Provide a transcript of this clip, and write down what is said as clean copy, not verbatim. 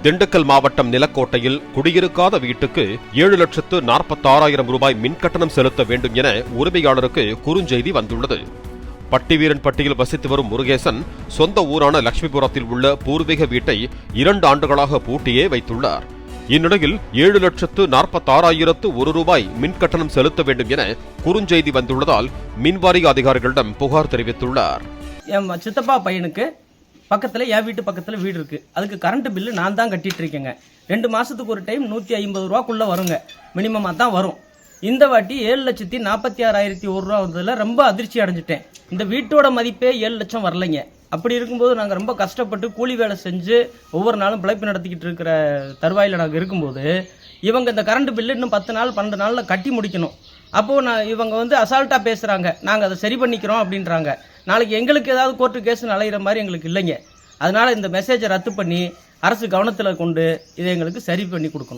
திண்டுக்கல் மாவட்டம் நிலக்கோட்டையில் குடியிருக்காத வீட்டுக்கு 7,46,000 ரூபாய் மின்கட்டணம் செலுத்த வேண்டும் என உரிமையாளருக்கு குறுஞ்செய்தி வந்துள்ளது. பட்டிவீரன்பட்டியில் வசித்து வரும் முருகேசன் சொந்த ஊரான லட்சுமிபுரத்தில் உள்ள பூர்வீக வீட்டை 2 ஆண்டுகளாக பூட்டியே வைத்துள்ளார். இந்நிலையில் 7,46,001 ரூபாய் மின்கட்டணம் செலுத்த வேண்டும் என குறுஞ்செய்தி வந்துள்ளதால் மின்வாரிய அதிகாரிகளிடம் புகார் தெரிவித்துள்ளார். என் சித்தப்பா பையனுக்கு பக்கத்தில் என் வீட்டு பக்கத்தில் வீடு இருக்குது. அதுக்கு கரண்ட் பில்லு நான் தான் கட்டிகிட்டு இருக்கேங்க. 2 மாதத்துக்கு ஒரு டைம் 150 ரூபாக்குள்ளே வருங்க, மினிமமாக தான் வரும். இந்த வாட்டி 7,46,001 ரூபா வந்ததில் ரொம்ப அதிர்ச்சி அடைஞ்சிட்டேன். இந்த வீட்டோட மதிப்பே 7 லட்சம் வரலைங்க. அப்படி இருக்கும்போது நாங்கள் ரொம்ப கஷ்டப்பட்டு கூலி வேலை செஞ்சு ஒவ்வொரு நாளும் பிழைப்பு நடத்திக்கிட்டு இருக்கிற தருவாயில் நாங்கள் இருக்கும்போது இவங்க இந்த கரண்ட் பில்லு இன்னும் 10 நாள் 12 நாளில் கட்டி முடிக்கணும். அப்போது இவங்க அசால்ட்டாக பேசுகிறாங்க, நாங்கள் அதை சரி பண்ணிக்கிறோம் அப்படின்றாங்க. நாளைக்கு எங்களுக்கு ஏதாவது கோர்ட்டு கேஸ் அலையிற மாதிரி எங்களுக்கு இல்லைங்க. அதனால் இந்த மெசேஜை ரத்து பண்ணி அரசு கவனத்தில் கொண்டு இதை எங்களுக்கு சரி பண்ணி கொடுக்கணும்.